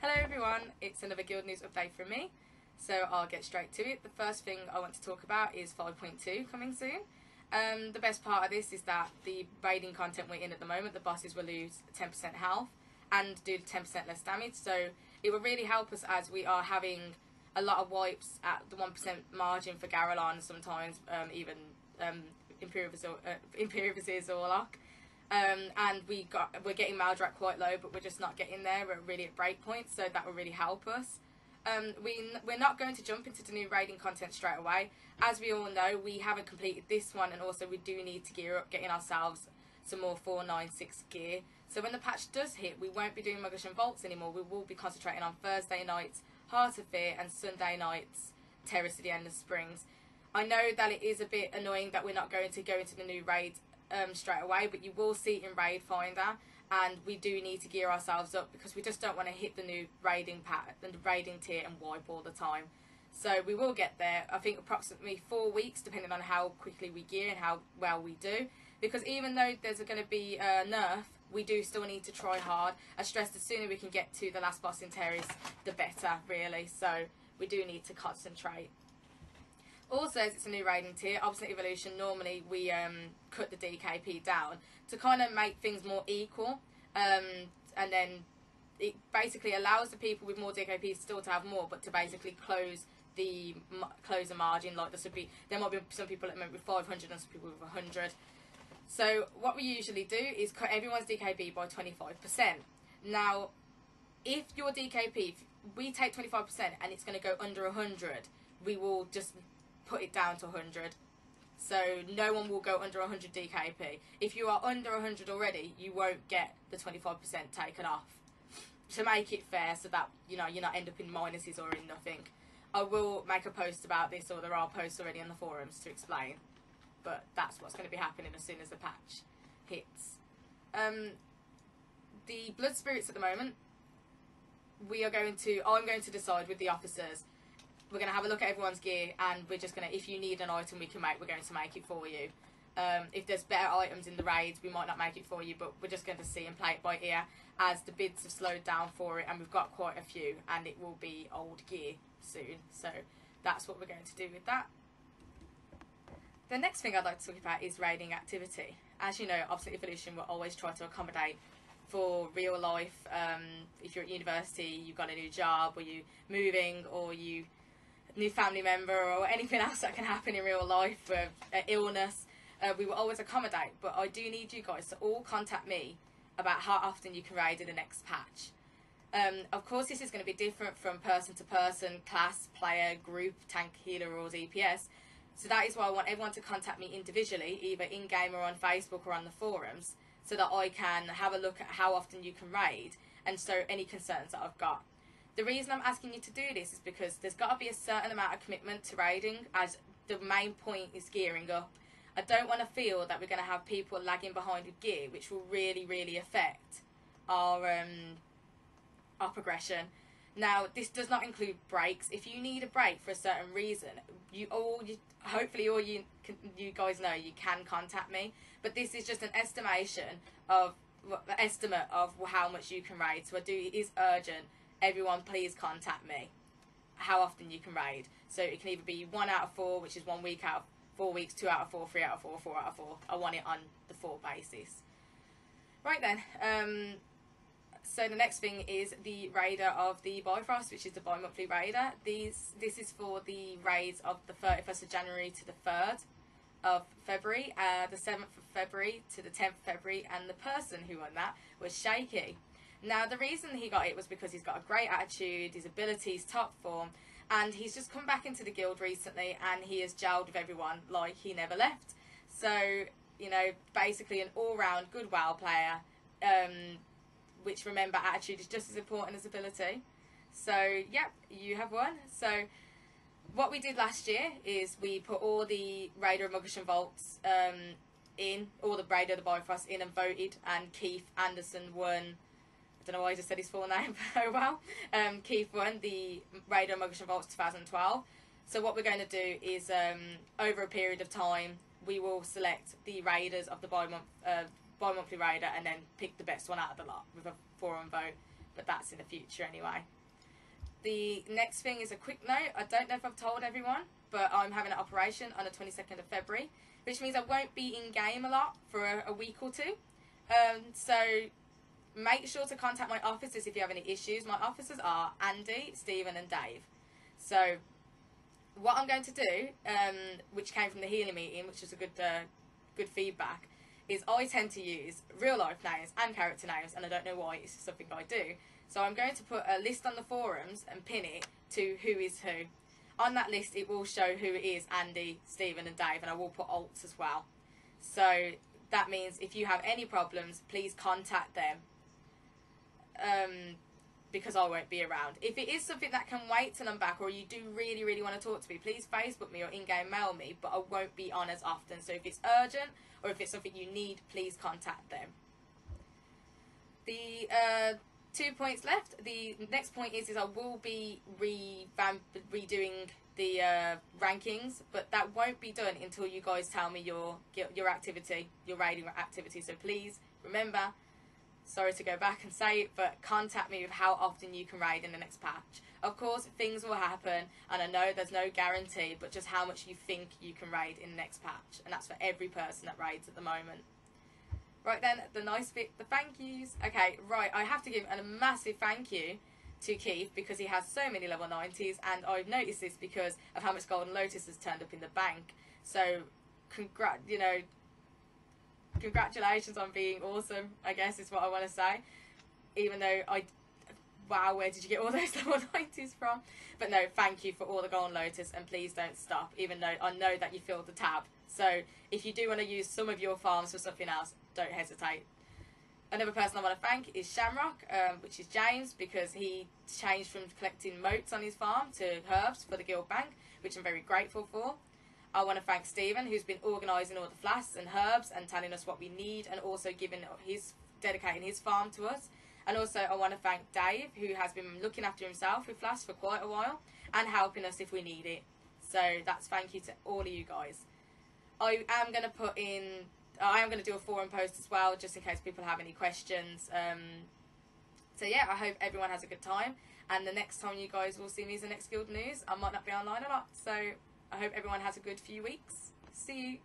Hello everyone, it's another Guild News update from me, so I'll get straight to it. The first thing I want to talk about is 5.2 coming soon. The best part of this is that the raiding content we're in at the moment, the bosses will lose 10% health and do 10% less damage, so it will really help us as we are having a lot of wipes at the 1% margin for Garrelon, sometimes even Imperius Orlock. And we're getting Maldrak quite low, but we're just not getting there. We're really at break point, so that will really help us. We're not going to jump into the new raiding content straight away. As we all know, we haven't completed this one, and also we do need to gear up, getting ourselves some more 496 gear. So when the patch does hit, we won't be doing Muggish and Vaults anymore. We will be concentrating on Thursday nights Heart of Fear and Sunday nights Terrace of the Endless Springs. I know that it is a bit annoying that we're not going to go into the new raid straight away, but you will see it in Raid Finder, and we do need to gear ourselves up because we just don't want to hit the new raiding tier and wipe all the time. So we will get there. I think approximately 4 weeks, depending on how quickly we gear and how well we do, because even though there's going to be a nerf, we do still need to try hard. I stress the sooner we can get to the last boss in Terrace, the better, really. So we do need to concentrate. Also, as it's a new raiding tier, Obstinant Evolution, normally we cut the DKP down to kind of make things more equal, and then it basically allows the people with more DKP still to have more, but to basically close the margin. Like there might be some people that with 500 and some people with 100. So what we usually do is cut everyone's DKP by 25%. Now, if your DKP, if we take 25% and it's going to go under 100, we will just put it down to 100. So no one will go under 100 DKP. If you are under 100 already, you won't get the 25% taken off. To make it fair, so that you're not end up in minuses or in nothing. I will make a post about this, or there are posts already on the forums to explain. But that's what's going to be happening as soon as the patch hits. The blood spirits at the moment, I'm going to decide with the officers. We're going to have a look at everyone's gear, and we're just going to, if you need an item we can make, we're going to make it for you. If there's better items in the raids, we might not make it for you, but we're just going to see and play it by ear, as the bids have slowed down for it, and we've got quite a few, and it will be old gear soon. So that's what we're going to do with that. The next thing I'd like to talk about is raiding activity. As you know, Obstinant Evolution will always try to accommodate for real life. If you're at university, you've got a new job, or you moving, or you new family member, or anything else that can happen in real life, with illness, we will always accommodate. But I do need you guys to all contact me about how often you can raid in the next patch. Of course, this is going to be different from person to person, class, player, group, tank, healer, or DPS. So that is why I want everyone to contact me individually, either in-game or on Facebook or on the forums, so that I can have a look at how often you can raid, and so any concerns that I've got. The reason I'm asking you to do this is because there's got to be a certain amount of commitment to raiding, as the main point is gearing up. I don't want to feel that we're going to have people lagging behind with gear, which will really, really affect our progression. Now, this does not include breaks. If you need a break for a certain reason, hopefully all you guys know, you can contact me. But this is just an estimate of how much you can raid. So it is urgent. Everyone, please contact me how often you can raid. So it can either be 1 out of 4, which is 1 week out of 4 weeks, 2 out of 4, 3 out of 4, 4 out of 4. I want it on the 4 basis. Right then, so the next thing is the raider of the Bifrost, which is the bi-monthly raider. This is for the raids of the 31st of January to the 3rd of February, the 7th of February to the 10th of February, and the person who won that was Shaky. Now, the reason he got it was because he's got a great attitude, his abilities, top form, and he's just come back into the guild recently, and he has gelled with everyone like he never left. So, basically an all-round good WoW player, which, remember, attitude is just as important as ability. So, yep, you have won. So, what we did last year is we put all the Raider of Muggish and Vaults in, all the Raider of the Bifrost in, and voted, and Keith Anderson won. I don't know why I just said his full name, oh well. Keith won the Raider of Muggish and Vaults 2012. So what we're going to do is, over a period of time, we will select the Raiders of the bi-monthly Raider, and then pick the best one out of the lot with a forum vote. but that's in the future anyway. The next thing is a quick note. I don't know if I've told everyone, but I'm having an operation on the 22nd of February, which means I won't be in game a lot for a week or two. So make sure to contact my officers if you have any issues. My officers are Andy, Stephen and Dave. So what I'm going to do, which came from the healing meeting, which was a good feedback, is I tend to use real life names and character names, and I don't know why, it's something I do. So I'm going to put a list on the forums and pin it to who is who. On that list it will show who it is Andy, Stephen and Dave, and I will put alts as well. So that means if you have any problems, please contact them, because I won't be around. If it is something that can wait till I'm back, or you do really, really want to talk to me, please Facebook me or in-game mail me, but I won't be on as often. So if it's urgent or if it's something you need, please contact them. The 2 points left. The next point is I will be redoing the rankings, but that won't be done until you guys tell me your activity, your raiding activity. So please remember, sorry to go back and say it, but contact me with how often you can raid in the next patch. Of course, things will happen, and I know there's no guarantee, but just how much you think you can raid in the next patch, and that's for every person that raids at the moment. Right then, the nice bit, the thank yous. Okay, right, I have to give a massive thank you to Keith, because he has so many level 90s, and I've noticed this because of how much Golden Lotus has turned up in the bank. So, congratulations on being awesome, I guess is what I want to say. Even though wow, where did you get all those level 90s from? But no, thank you for all the Golden Lotus, and please don't stop, even though I know that you filled the tab. So if you do want to use some of your farms for something else, don't hesitate. Another person I want to thank is Shamrock, which is James, because he changed from collecting motes on his farm to herbs for the guild bank, which I'm very grateful for. I want to thank Stephen, who's been organising all the flasks and herbs and telling us what we need, and also dedicating his farm to us. And also I want to thank Dave, who has been looking after himself with flasks for quite a while and helping us if we need it. So that's thank you to all of you guys. I am going to do a forum post as well, just in case people have any questions. So yeah, I hope everyone has a good time, and the next time you guys will see me is the next guild news. I might not be online a lot, so I hope everyone has a good few weeks. See you.